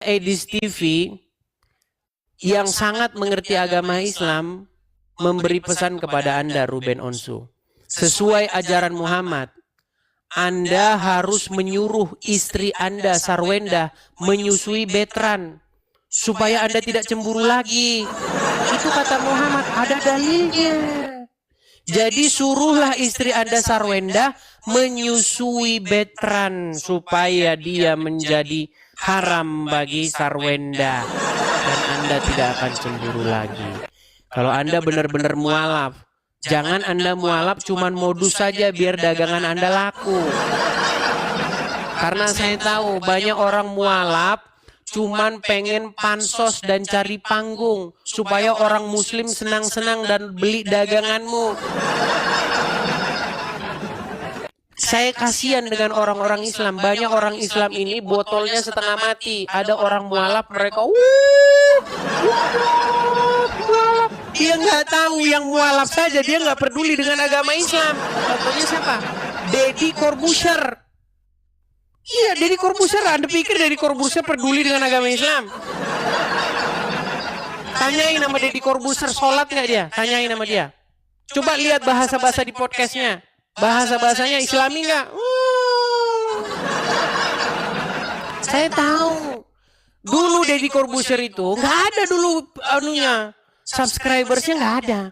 Edis TV yang sangat mengerti agama Islam memberi pesan kepada Anda, Ruben Onsu. Sesuai ajaran Muhammad, Anda harus menyuruh istri Anda, Sarwenda, menyusui Betran supaya Anda tidak cemburu lagi. Itu kata Muhammad, ada dalilnya. Jadi suruhlah istri Anda, Sarwenda, menyusui Betran supaya dia menjadi haram bagi Sarwenda. Dan Anda tidak akan cemburu lagi. Kalau Anda benar-benar mualaf, jangan Anda mualaf cuman modus saja biar dagangan Anda laku. Karena saya tahu banyak orang mualaf cuman pengen pansos dan cari panggung supaya orang muslim senang-senang dan beli daganganmu. Saya kasihan dengan orang-orang Islam. Banyak orang Islam ini botolnya setengah mati. Ada orang mualaf, mereka mualaf. Dia nggak tahu yang mualaf saja. Dia nggak peduli dengan agama Islam. Contohnya siapa? Deddy Corbuzier. Iya, Deddy Corbuzier. Anda pikir Deddy Corbuzier peduli dengan agama Islam? Tanyain nama Deddy Corbuzier, sholat nggak dia? Tanyain nama dia. Coba lihat bahasa-bahasa di podcastnya. Bahasa-bahasanya Islami nggak? Saya tahu. Dulu Deddy Corbuzier itu nggak ada dulu anunya, subscribersnya nggak ada.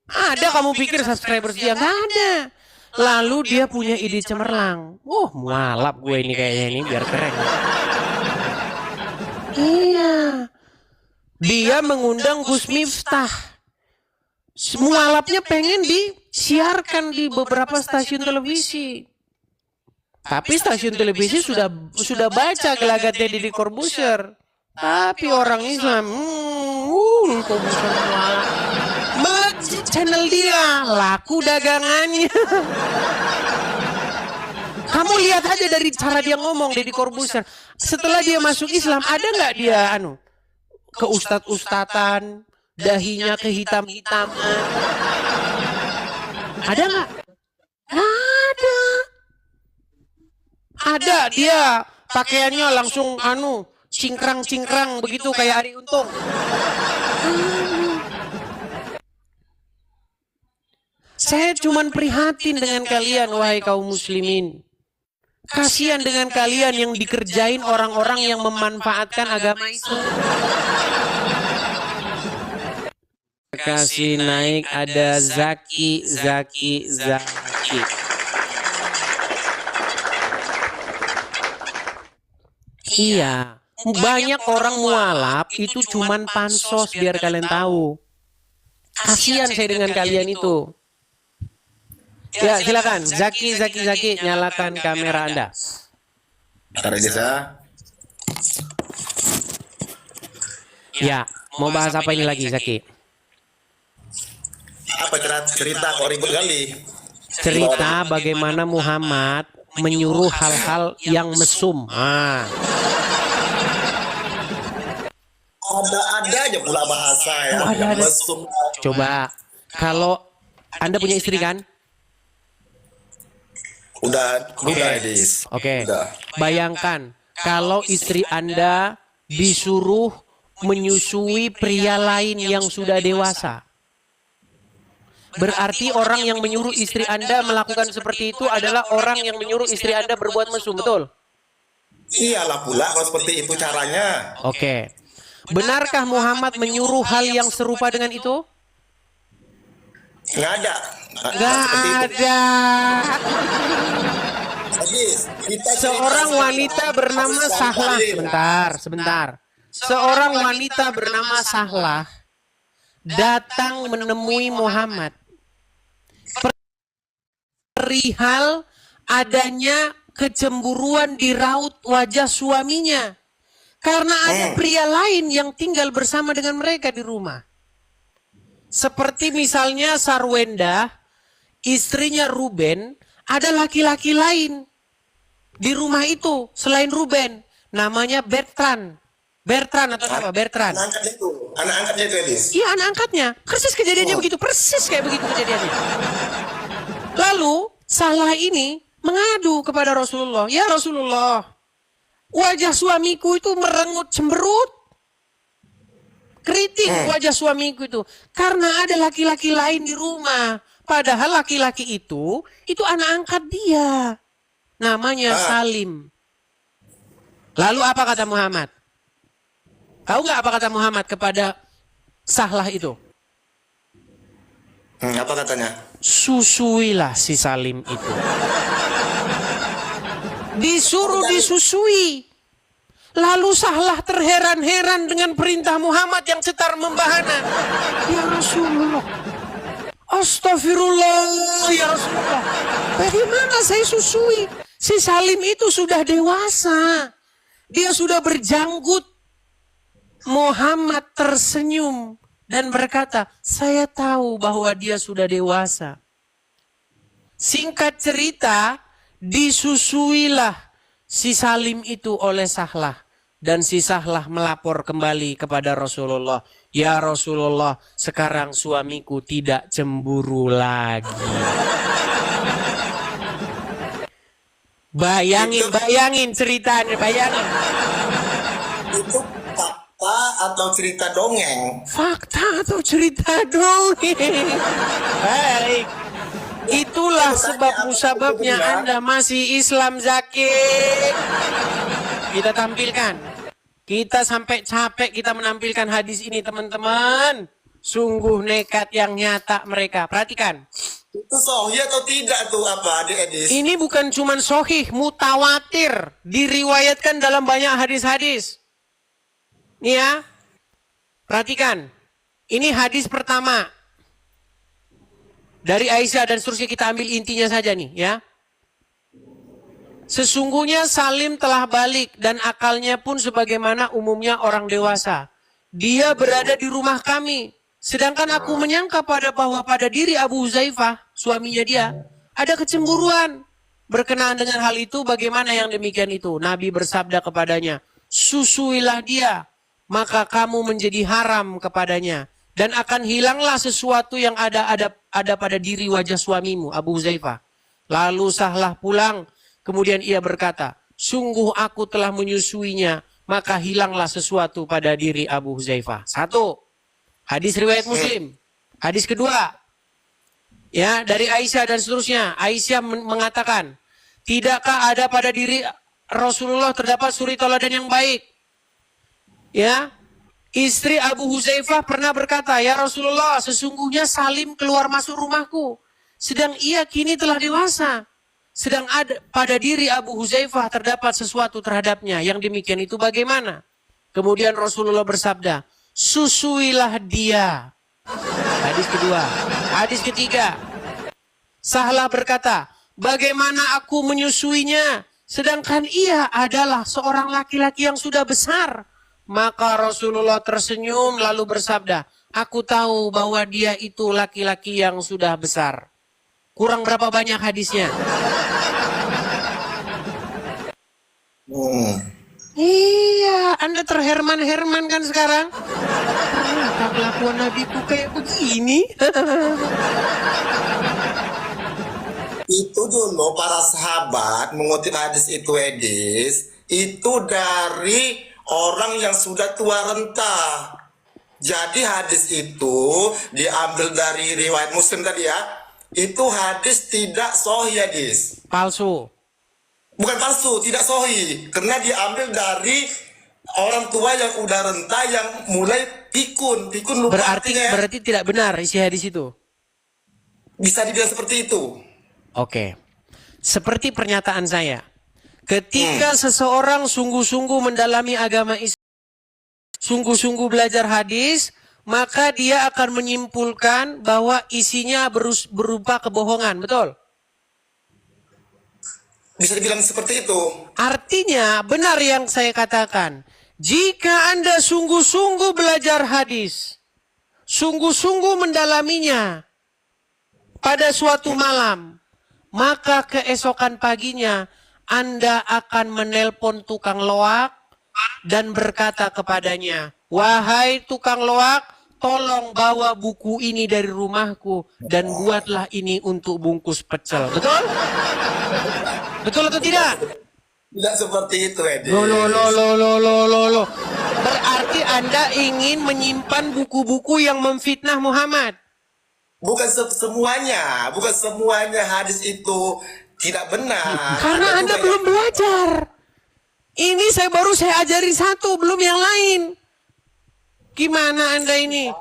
Ada kamu pikir subscribers dia nggak ada? Lalu dia punya ide cemerlang. Mualaf gue ini kayaknya ini biar keren. Iya. Dia mengundang Gus Miftah. Mualafnya pengen disiarkan di beberapa stasiun televisi. Tapi stasiun televisi sudah baca gelagatnya Deddy Corbuzier. Tapi orang Islam, Corbuzier mualaf. Channel dia laku dagangannya. Kamu lihat aja dari cara dia ngomong Deddy Corbuzier. Setelah dia masuk Islam, ada nggak dia ke ustad-ustatan, dahinya kehitam-hitaman? Ada nggak? Ada. Ada, dia pakaiannya langsung cingkrang-cingkrang begitu kayak Arie Untung. Saya cuman prihatin dengan kalian, wahai kaum muslimin. Kasihan dengan kalian yang dikerjain orang-orang yang memanfaatkan agama itu. Kasih naik ada Zaki. Iya, banyak orang mualaf itu cuman pansos biar kalian tahu. Kasihan saya dengan kalian itu. Ya silakan, Zaki, nyalakan kamera Anda. Ya, mau bahas apa ini lagi, Zaki? Apa cerita kok ribut kali? Cerita bagaimana Muhammad menyuruh hal-hal yang mesum. Ada aja pula bahasa ya. Ada. Mesum. Coba, kalau Anda punya istri kan? Udah, Edis. Oke. Bayangkan kalau istri Anda disuruh menyusui pria lain yang sudah dewasa. Berarti orang yang menyuruh istri Anda melakukan seperti itu adalah orang yang menyuruh istri Anda berbuat mesum, betul? Iyalah pula kalau seperti itu caranya. Oke. Benarkah Muhammad menyuruh hal yang serupa dengan itu? Nggak ada. Nggak ada. Seorang wanita bernama Sahlah. Sebentar. Seorang wanita bernama Sahlah datang menemui Muhammad perihal adanya kecemburuan di raut wajah suaminya karena ada pria lain yang tinggal bersama dengan mereka di rumah. Seperti misalnya Sarwenda, istrinya Ruben, ada laki-laki lain di rumah itu selain Ruben, namanya Bertrand atau apa? Bertrand. Anak angkatnya itu, Edis. Iya, anak angkatnya. Persis kejadiannya begitu, persis kayak begitu kejadiannya. Lalu Sahlah ini mengadu kepada Rasulullah, ya Rasulullah, Wajah suamiku itu merengut cemberut. Keriting wajah suamiku itu. Karena ada laki-laki lain di rumah. Padahal laki-laki itu anak angkat dia. Namanya Salim. Lalu apa kata Muhammad? Tahu nggak apa kata Muhammad kepada Sahlah itu? Apa katanya? Susuilah si Salim itu. Disuruh disusui. Lalu Sahlah terheran-heran dengan perintah Muhammad yang cetar membahana. Ya Rasulullah. Astagfirullah ya Rasulullah. Bagaimana saya susui? Si Salim itu sudah dewasa. Dia sudah berjanggut. Muhammad tersenyum dan berkata, saya tahu bahwa dia sudah dewasa. Singkat cerita, disusuilah si Salim itu oleh Sahlah. Dan si Sahlah melapor kembali kepada Rasulullah. Ya Rasulullah, sekarang suamiku tidak cemburu lagi. Bayangin ceritanya, bayangin. Itu fakta atau cerita dongeng? Fakta atau cerita dongeng? Baik. Itulah sebab musababnya Anda masih Islam, Zaki. Kita tampilkan. Kita sampai capek kita menampilkan hadis ini, teman-teman. Sungguh nekat yang nyata mereka. Perhatikan. Itu sahih atau tidak tuh apa Adik Edis? Ini bukan cuman sahih, mutawatir. Diriwayatkan dalam banyak hadis-hadis. Nih ya. Perhatikan. Ini hadis pertama. Dari Aisyah dan seterusnya, kita ambil intinya saja nih ya. Sesungguhnya Salim telah balik dan akalnya pun sebagaimana umumnya orang dewasa. Dia berada di rumah kami. Sedangkan aku menyangka bahwa pada diri Abu Huzaifah, suaminya dia, ada kecemburuan. Berkenaan dengan hal itu, bagaimana yang demikian itu? Nabi bersabda kepadanya, susuilah dia, maka kamu menjadi haram kepadanya. Dan akan hilanglah sesuatu yang ada pada diri wajah suamimu, Abu Huzaifah. Lalu Sahlah pulang. Kemudian ia berkata, sungguh aku telah menyusuinya, maka hilanglah sesuatu pada diri Abu Huzaifah. Satu, hadis riwayat Muslim. Hadis kedua, ya dari Aisyah dan seterusnya. Aisyah mengatakan, tidakkah ada pada diri Rasulullah terdapat suri teladan yang baik? Ya, istri Abu Huzaifah pernah berkata, ya Rasulullah, sesungguhnya Salim keluar masuk rumahku, sedang ia kini telah dewasa. Sedang ada pada diri Abu Huzaifah terdapat sesuatu terhadapnya. Yang demikian itu bagaimana? Kemudian Rasulullah bersabda, susuilah dia. Hadis kedua. Hadis ketiga. Sahlah berkata, bagaimana aku menyusuinya? Sedangkan ia adalah seorang laki-laki yang sudah besar. Maka Rasulullah tersenyum lalu bersabda, aku tahu bahwa dia itu laki-laki yang sudah besar. Kurang berapa banyak hadisnya? Iya, Anda terherman-herman kan sekarang? Ternyata kelakuan Nabiku kayak begini. Itu dulu para sahabat mengutip hadis itu Edis, itu dari orang yang sudah tua renta. Jadi hadis itu diambil dari riwayat Muslim tadi ya. Itu hadis tidak sahih hadis. Palsu. Bukan palsu, tidak sahih. Karena diambil dari orang tua yang udah renta yang mulai pikun. Pikun lupa artinya. Berarti tidak benar isi hadis itu. Bisa dibilang seperti itu. Oke. Seperti pernyataan saya. Ketika seseorang sungguh-sungguh mendalami agama Islam, sungguh-sungguh belajar hadis, maka dia akan menyimpulkan bahwa isinya berupa kebohongan, betul? Bisa dibilang seperti itu. Artinya benar yang saya katakan. Jika Anda sungguh-sungguh belajar hadis, sungguh-sungguh mendalaminya pada suatu malam, maka keesokan paginya Anda akan menelpon tukang loak dan berkata kepadanya, wahai tukang loak, tolong bawa buku ini dari rumahku dan buatlah ini untuk bungkus pecel. Betul? Betul atau tidak? Tidak seperti itu, Edi. Loh. Berarti Anda ingin menyimpan buku-buku yang memfitnah Muhammad. Bukan semuanya hadis itu tidak benar. Karena Ada Anda juga belum belajar. Ini saya ajarin satu, belum yang lain. Gimana Anda ini?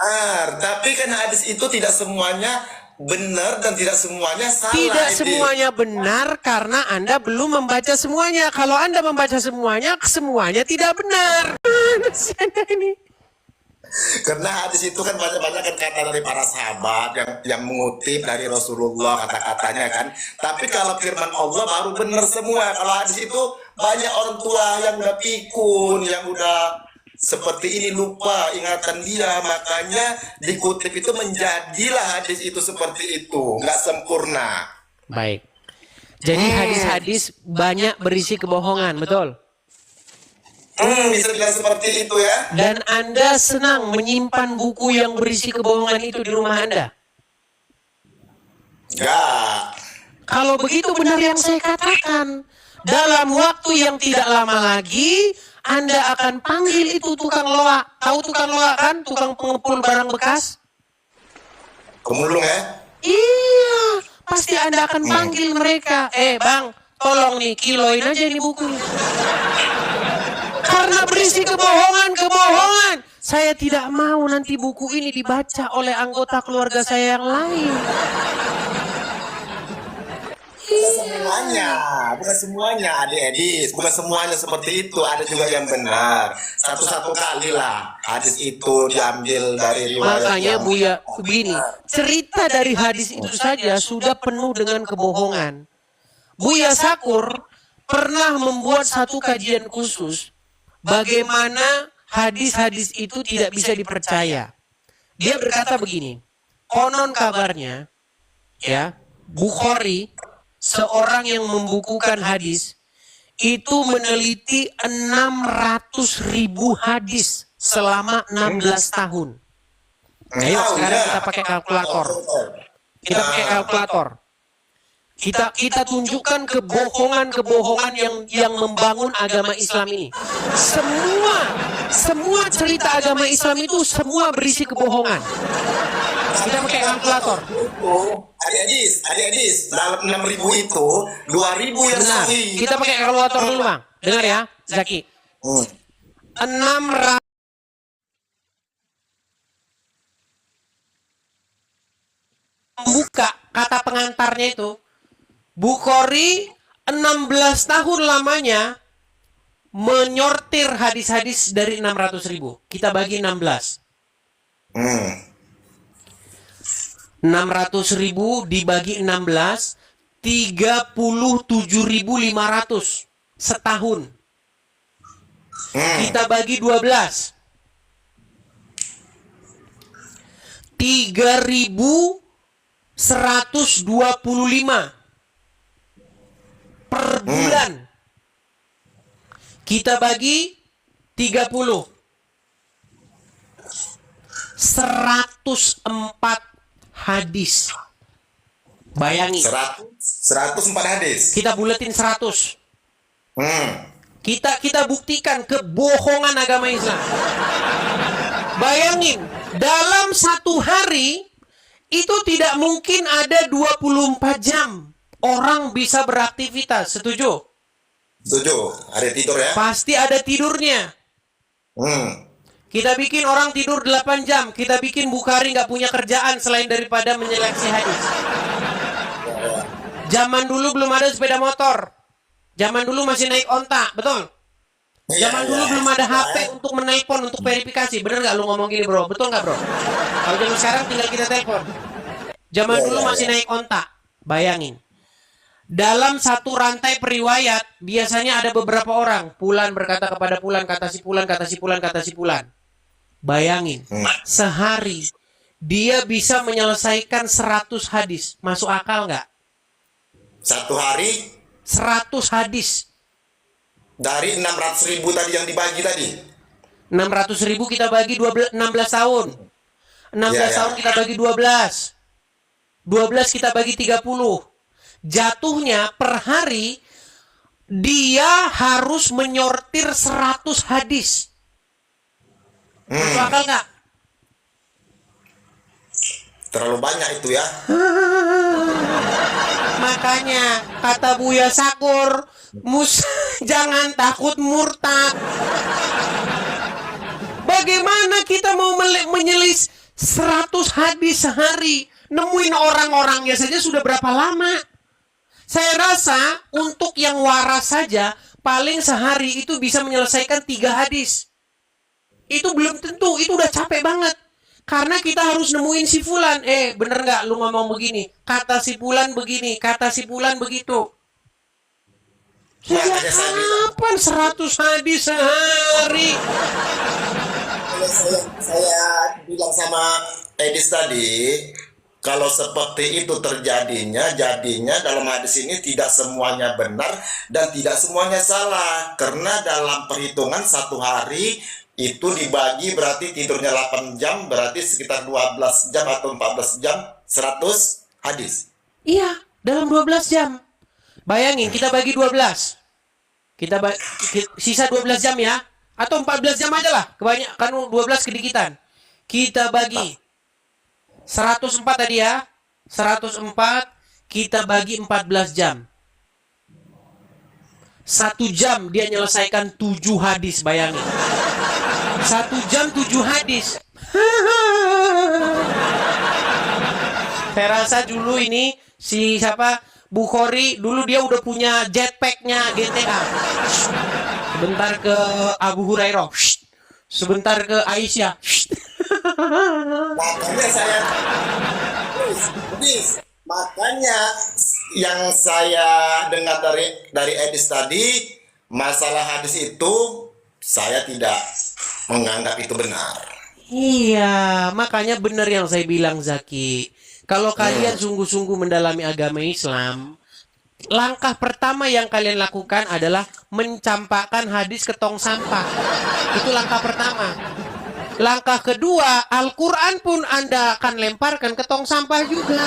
benar, tapi kan hadis itu tidak semuanya benar dan tidak semuanya salah. Tidak Edi. semuanya benar karena Anda belum membaca semuanya. Kalau Anda membaca semuanya, semuanya tidak benar. Mana sih Anda ini? Karena hadis itu kan banyak-banyak kan kata dari para sahabat yang mengutip dari Rasulullah kata-katanya kan. Tapi kalau firman Allah baru benar semua. Kalau hadis itu banyak orang tua yang udah pikun, yang udah seperti ini lupa ingatan dia, makanya dikutip itu menjadilah hadis itu seperti itu, nggak sempurna. Baik. Jadi hadis-hadis banyak berisi kebohongan, betul? Bisa bilang seperti itu ya. Dan Anda senang menyimpan buku yang berisi kebohongan itu di rumah Anda. Nggak. Kalau begitu benar yang saya katakan. Dalam waktu yang tidak lama lagi, Anda akan panggil itu tukang loak. Tahu tukang loak kan? Tukang pengepul barang bekas? Kemulung ya. Iya, pasti Anda akan panggil mereka. Bang, tolong nih, kiloin aja nih buku. Karena berisi kebohongan. Saya tidak mau nanti buku ini dibaca oleh anggota keluarga saya yang lain. Bukan semuanya, Adik Edis, bukan semuanya seperti itu. Ada juga yang benar. Satu-satu kali lah hadis itu diambil dari riwayat. Makanya yang- Buya, begini, cerita dari hadis itu saja sudah penuh dengan kebohongan. Buya Sakur pernah membuat satu kajian khusus bagaimana hadis-hadis itu tidak bisa dipercaya. Dia berkata begini, konon kabarnya, ya, Bukhari, seorang yang membukukan hadis, itu meneliti 600.000 hadis selama 16 tahun. Ayo sekarang kita pakai kalkulator. Kita tunjukkan kebohongan yang membangun agama Islam ini. Semua cerita agama Islam itu semua berisi kebohongan. Kita pakai kalkulator. Adik Edis, dalam 6.000 itu 2.000 yang Benar. sahih. Kita pakai kalkulator dulu, Bang. Dengar ya, Zaki. 600 membuka kata pengantarnya itu. Bukhari 16 tahun lamanya menyortir hadis-hadis dari 600.000. Kita bagi 16. 600.000 dibagi 16, 37.500 setahun. Kita bagi 12. 3.125 per bulan. Kita bagi 30. 104 hadis. Bayangi. 104 hadis. Kita buletin 100. Kita buktikan kebohongan agama Islam. Bayangin, dalam satu hari itu tidak mungkin ada 24 jam orang bisa beraktivitas. Setuju? Setuju. Ada tidur ya? Pasti ada tidurnya. Kita bikin orang tidur 8 jam. Kita bikin Bukhari nggak punya kerjaan selain daripada menyeleksi hadis. Zaman dulu belum ada sepeda motor. Zaman dulu masih naik onta, betul? Zaman dulu belum ada HP untuk menelpon, untuk verifikasi. Bener nggak lu ngomong gini, bro? Betul nggak, bro? Kalau zaman sekarang tinggal kita telepon. Zaman dulu masih naik onta. Bayangin. Dalam satu rantai periwayat, biasanya ada beberapa orang. Fulan berkata kepada Fulan, kata si Fulan, kata si Fulan, kata si Fulan. Bayangin, sehari dia bisa menyelesaikan 100 hadis. Masuk akal nggak? Satu hari 100 hadis. dari 600.000 tadi yang dibagi tadi. 600.000 kita bagi 16 tahun. 16 tahun kita bagi 12. 12 kita bagi 30. Jatuhnya per hari dia harus menyortir 100 hadis. Masuk akal nggak? Terlalu banyak itu ya. Makanya kata Buya Sakur, jangan takut murtad. Bagaimana kita mau menyelis 100 hadis sehari? Nemuin orang-orangnya saja sudah berapa lama? Saya rasa untuk yang waras saja paling sehari itu bisa menyelesaikan 3 hadis. Itu belum tentu, itu udah capek banget. Karena kita harus nemuin si fulan. Bener nggak lu ngomong begini? Kata si fulan begini, kata si fulan begitu. Sejak kapan 100 hadis sehari? Saya bilang sama Edis tadi, kalau seperti itu jadinya dalam hadis ini tidak semuanya benar dan tidak semuanya salah. Karena dalam perhitungan 1 hari itu dibagi berarti tidurnya 8 jam, berarti sekitar 12 jam atau 14 jam, 100 hadis. Iya, dalam 12 jam. Bayangin, kita bagi 12. Sisa 12 jam ya. Atau 14 jam aja lah. Kebanyakan 12 kedikitan. Kita bagi 104 tadi ya. 104 kita bagi 14 jam. 1 jam dia nyelesaikan 7 hadis, bayangin. 1 jam 7 hadis. Saya rasa dulu ini si siapa Bukhari dulu dia udah punya jetpacknya GTA. Sebentar ke Abu Hurairah, sebentar ke Aisyah. Makanya yang saya dengar dari Edis tadi, masalah hadis itu saya tidak menganggap itu benar. Iya, makanya benar yang saya bilang, Zaki. Kalau kalian sungguh-sungguh mendalami agama Islam, langkah pertama yang kalian lakukan adalah mencampakkan hadis ke tong sampah. Itu langkah pertama. Langkah kedua, Al-Quran pun Anda akan lemparkan ke tong sampah juga.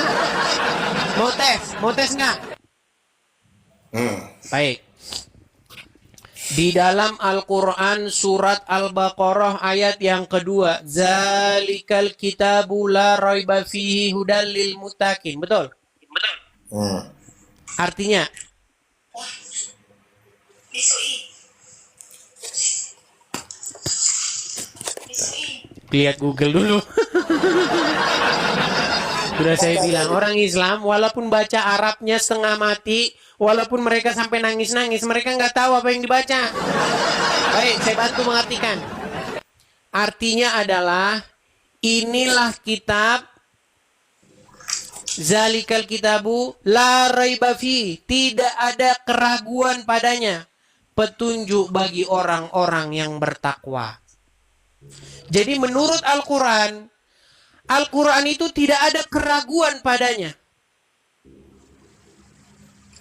Mau tes nggak? Baik. Di dalam Al-Quran surat Al-Baqarah ayat yang kedua, Zalikal kitabu la raiba fihi hudal lil muttaqin. Betul? Betul. Artinya? Lihat Google dulu. Sudah saya bilang, orang Islam walaupun baca Arabnya setengah mati, walaupun mereka sampai nangis-nangis, mereka nggak tahu apa yang dibaca. Baik, saya bantu mengartikan. Artinya adalah, inilah kitab, Zalikal kitabu la raiba fi, tidak ada keraguan padanya, petunjuk bagi orang-orang yang bertakwa. Jadi menurut Al-Quran, Al-Quran itu tidak ada keraguan padanya.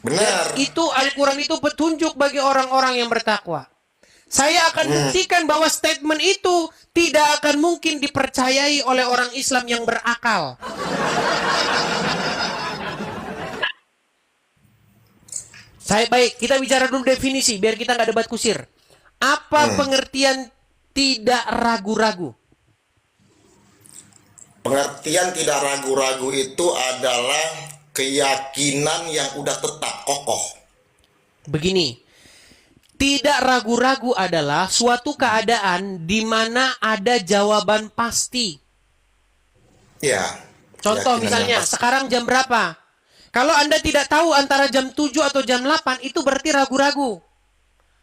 Benar. Itu Al-Quran itu petunjuk bagi orang-orang yang bertakwa. Saya akan buktikan bahwa statement itu tidak akan mungkin dipercayai oleh orang Islam yang berakal. Baik, kita bicara dulu definisi biar kita nggak debat kusir. Apa pengertian tidak ragu-ragu? Pengertian tidak ragu-ragu itu adalah keyakinan yang udah tetap kokoh. Begini, tidak ragu-ragu adalah suatu keadaan di mana ada jawaban pasti. Ya. Contoh misalnya, sekarang jam berapa? Kalau Anda tidak tahu antara jam 7 atau jam 8, itu berarti ragu-ragu.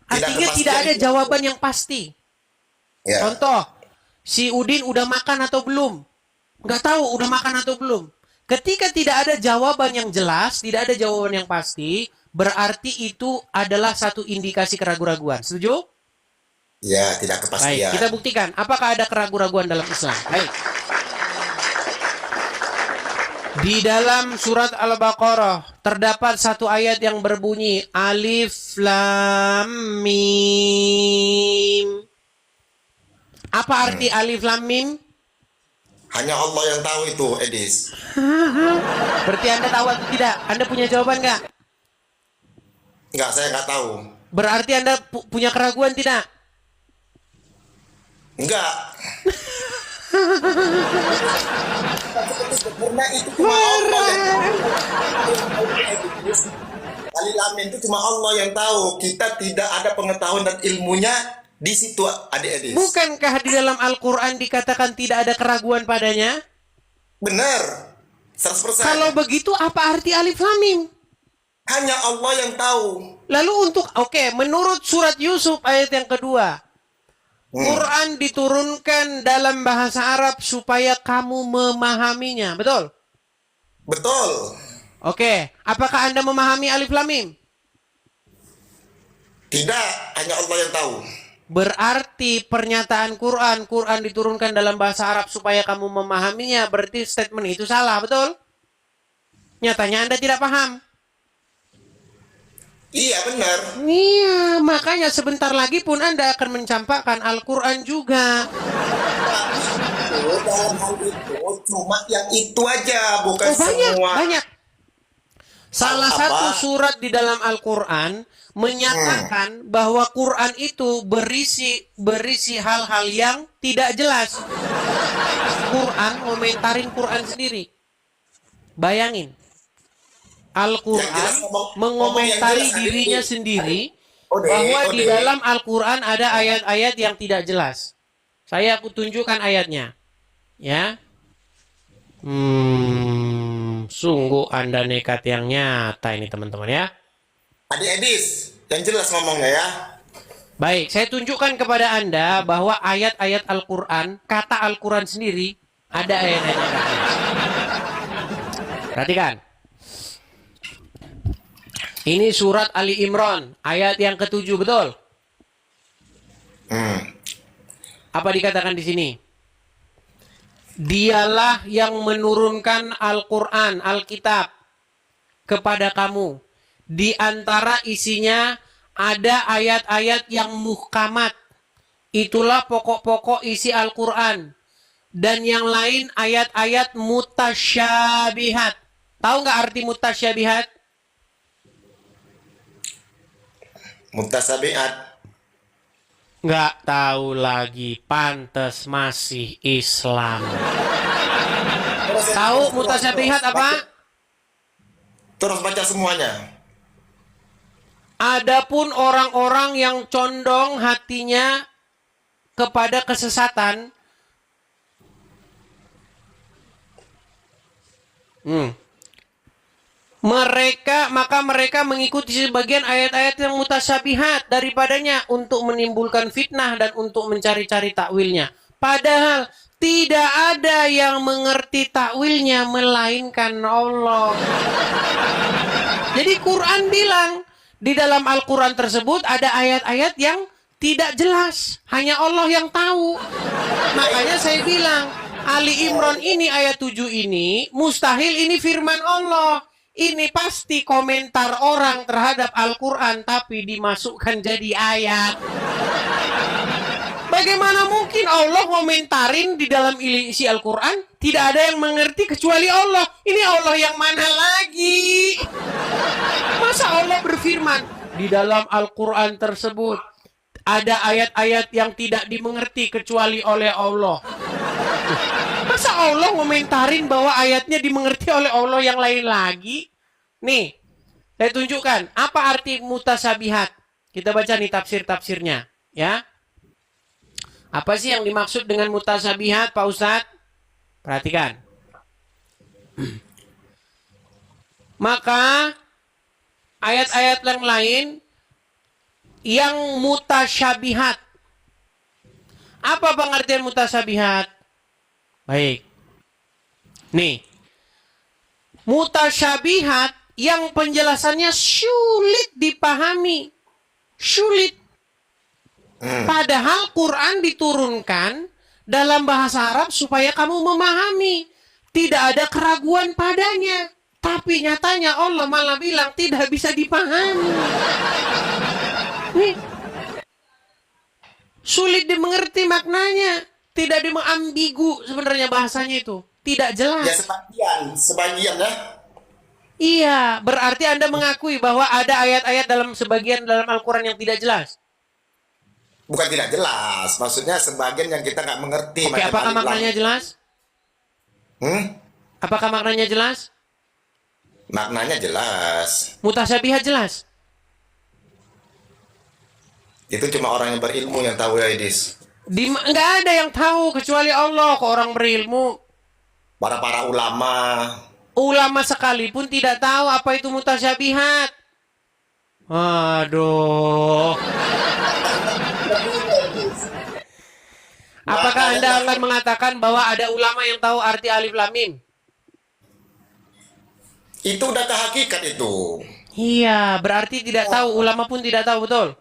Artinya tidak ada jawaban yang pasti. Ya. Contoh, si Udin udah makan atau belum? Nggak tahu udah makan atau belum. Ketika tidak ada jawaban yang jelas, tidak ada jawaban yang pasti, berarti itu adalah satu indikasi keraguan-raguan. Setuju? Ya, tidak kepastian. Baik, kita buktikan. Apakah ada keraguan-raguan dalam Islam? Baik. Di dalam surat Al-Baqarah terdapat satu ayat yang berbunyi Alif Lam Mim. Apa arti Alif Lam Mim? Hanya Allah yang tahu itu, Edis. Berarti Anda tahu atau tidak? Anda punya jawaban nggak? Enggak, saya nggak tahu. Berarti Anda punya keraguan tidak? Enggak. Karena itu cuma Allah yang Al-Amin itu cuma Allah yang tahu. Kita tidak ada pengetahuan dan ilmunya di situ, adik-adik. Bukankah di dalam Al-Quran dikatakan tidak ada keraguan padanya? Benar. 100%. Kalau begitu apa arti alif lam mim? Hanya Allah yang tahu. Lalu menurut surat Yusuf ayat yang kedua, Quran diturunkan dalam bahasa Arab supaya kamu memahaminya, betul? Betul. Apakah Anda memahami alif lam mim? Tidak, hanya Allah yang tahu. Berarti pernyataan Quran diturunkan dalam bahasa Arab supaya kamu memahaminya, berarti statement itu salah, betul? Nyatanya Anda tidak paham. Iya, benar. Iya, makanya sebentar lagi pun Anda akan mencampakkan Al-Quran juga. Dalam hal itu, cuma yang itu aja, bukan banyak, semua. banyak. Salah satu surat di dalam Al-Quran menyatakan bahwa Quran itu berisi hal-hal yang tidak jelas. Quran komentarin Quran sendiri. Bayangin. Al-Quran mengomentari dirinya sendiri bahwa di dalam Al-Quran ada ayat-ayat yang tidak jelas. Saya tunjukkan ayatnya. Ya. Sungguh Anda nekat yang nyata ini teman-teman ya. Adik Edis, yang jelas ngomongnya ya. Baik, saya tunjukkan kepada Anda bahwa ayat-ayat Al-Quran, kata Al-Quran sendiri, ada ayat-ayatnya. Perhatikan. Ini surat Ali Imran, ayat yang ke-7, betul? Apa dikatakan di sini? Dialah yang menurunkan Al-Quran, Alkitab kepada kamu. Di antara isinya ada ayat-ayat yang muhkamat. Itulah pokok-pokok isi Al-Quran. Dan yang lain ayat-ayat mutasyabihat. Tahu nggak arti mutasyabihat? Mutasyabihat. Nggak tahu lagi, pantes masih Islam. Tahu mutasyabihat apa? Terus baca semuanya. Adapun orang-orang yang condong hatinya kepada kesesatan, mereka mengikuti sebagian ayat-ayat yang mutasyabihat daripadanya untuk menimbulkan fitnah dan untuk mencari-cari takwilnya. Padahal tidak ada yang mengerti takwilnya melainkan Allah. Jadi Quran bilang di dalam Al-Quran tersebut ada ayat-ayat yang tidak jelas, hanya Allah yang tahu. Makanya saya bilang Ali Imran ini ayat 7 ini mustahil ini firman Allah. Ini pasti komentar orang terhadap Al-Quran tapi dimasukkan jadi ayat. Bagaimana mungkin Allah komentarin di dalam isi Al-Quran? Tidak ada yang mengerti kecuali Allah. Ini Allah yang mana lagi? Masa Allah berfirman di dalam Al-Quran tersebut ada ayat-ayat yang tidak dimengerti kecuali oleh Allah. Masa Allah komentarin bahwa ayatnya dimengerti oleh Allah yang lain lagi? Nih, saya tunjukkan apa arti mutasyabihat. Kita baca nih tafsir-tafsirnya, ya. Apa sih yang dimaksud dengan mutasyabihat, Pak Ustadz? Perhatikan. Maka ayat-ayat yang lain yang mutasyabihat. Apa pengertian mutasyabihat? Baik. Nih. Mutasyabihat yang penjelasannya sulit dipahami. Sulit. Padahal Quran diturunkan dalam bahasa Arab supaya kamu memahami. Tidak ada keraguan padanya. Tapi nyatanya Allah malah bilang tidak bisa dipahami. Nih. Sulit dimengerti maknanya. Tidak ambigu sebenarnya bahasanya itu. Tidak jelas. Ya sebagian ya. Iya, berarti Anda mengakui bahwa ada ayat-ayat dalam sebagian dalam Al-Quran yang tidak jelas. Bukan tidak jelas, maksudnya sebagian yang kita nggak mengerti. Oke, macam apakah alif lam. maknanya jelas? Apakah maknanya jelas? Maknanya jelas. Mutasyabihat jelas? Itu cuma orang yang berilmu yang tahu ya, Idis. Nggak ada yang tahu kecuali Allah kok, orang berilmu. Para ulama. Ulama sekalipun tidak tahu apa itu mutasyabihat. Aduh. Apakah Anda akan mengatakan bahwa ada ulama yang tahu arti alif lam mim? Itu udah ke hakikat itu. Iya, berarti tidak tahu, ulama pun tidak tahu, betul?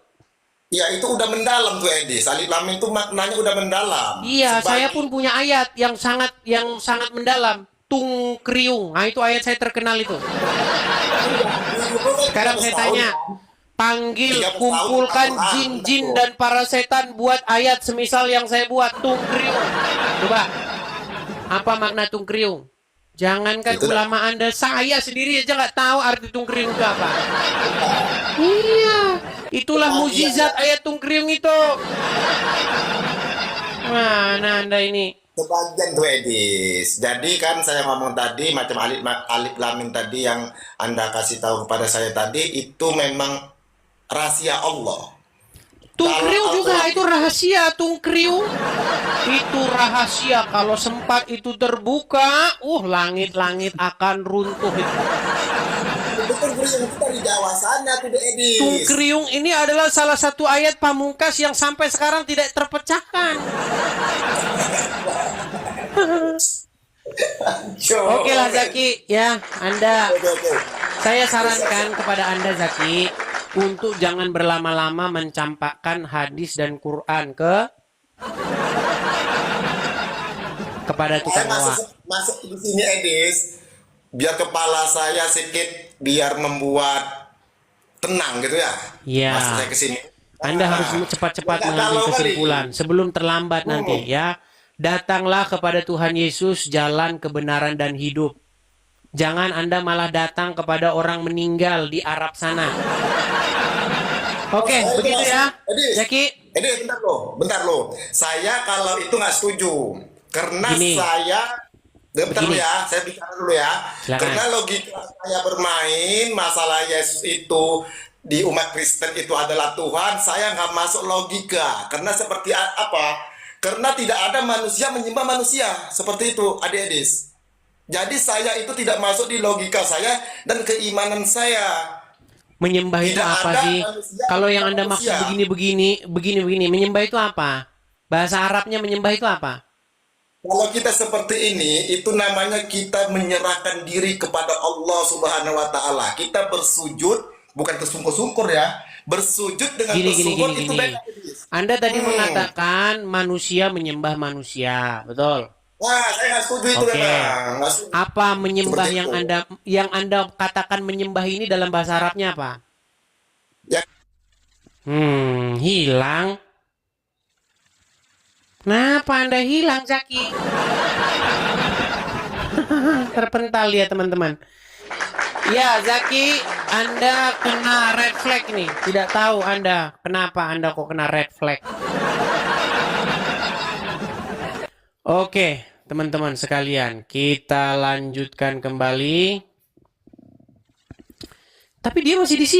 Ya itu udah mendalam tuh Edis. Alif lam mim itu maknanya udah mendalam. Iya, saya pun punya ayat yang sangat mendalam. Tung kriung. Nah, itu ayat saya terkenal itu. Sekarang saya tanya, panggil, kumpulkan jin-jin dan para setan buat ayat semisal yang saya buat, tung kriung. Coba, apa makna tung kriung? Jangankan ulama Anda, saya sendiri aja nggak tahu arti tung kriung itu apa. Iya, itulah mukjizat ayat tung kriung itu. Mana Anda ini? Sebagian tuh Edis. Jadi kan saya ngomong tadi macam alif lam mim tadi yang Anda kasih tahu kepada saya tadi itu memang rahasia Allah. Tungkriung juga itu rahasia, tungkriung. Itu rahasia, kalau sempat itu terbuka, langit-langit akan runtuh itu. Tungkriung ini adalah salah satu ayat pamungkas yang sampai sekarang tidak terpecahkan. Oke lah Zaki, ya Anda. Saya sarankan kepada Anda Zaki untuk jangan berlama-lama mencampakkan hadis dan Quran kepada tukang awak. Masuk di sini Edis, biar kepala saya sedikit biar membuat tenang gitu ya. Iya. Masuk saya ke sini. Anda harus cepat-cepat mengambil kesimpulan sebelum terlambat nanti ya. Datanglah kepada Tuhan Yesus, jalan kebenaran dan hidup. Jangan Anda malah datang kepada orang meninggal di Arab sana. Oke, begitu ya. Zaki. Bentar loh. Saya kalau itu nggak setuju. Karena bentar dulu ya, saya bicara dulu ya. Silakan. Karena logika saya bermain, masalah Yesus itu di umat Kristen itu adalah Tuhan, saya nggak masuk logika. Karena seperti apa? Karena tidak ada manusia menyembah manusia. Seperti itu, Adik Edis. Jadi saya itu tidak masuk di logika saya dan keimanan saya. Menyembah itu Tidak apa ada sih? manusia Kalau yang Anda manusia. maksud begini, menyembah itu apa? Bahasa Arabnya menyembah itu apa? Kalau kita seperti ini, itu namanya kita menyerahkan diri kepada Allah Subhanahu wa Ta'ala. Kita bersujud, bukan kesungkur-sungkur ya. Bersujud dengan bersungkur itu beda. Anda tadi mengatakan manusia menyembah manusia, betul? Wah, saya nggak setuju itu memang. Nggak setuju. Apa menyembah Seperti yang Anda katakan menyembah ini dalam bahasa Arabnya apa? Ya. Hilang. Kenapa Anda hilang, Zaki? Terpental ya, teman-teman. Ya, Zaki, Anda kena red flag nih. Tidak tahu Anda kenapa Anda kok kena red flag. Oke, teman-teman sekalian, kita lanjutkan kembali. Tapi dia masih di sini.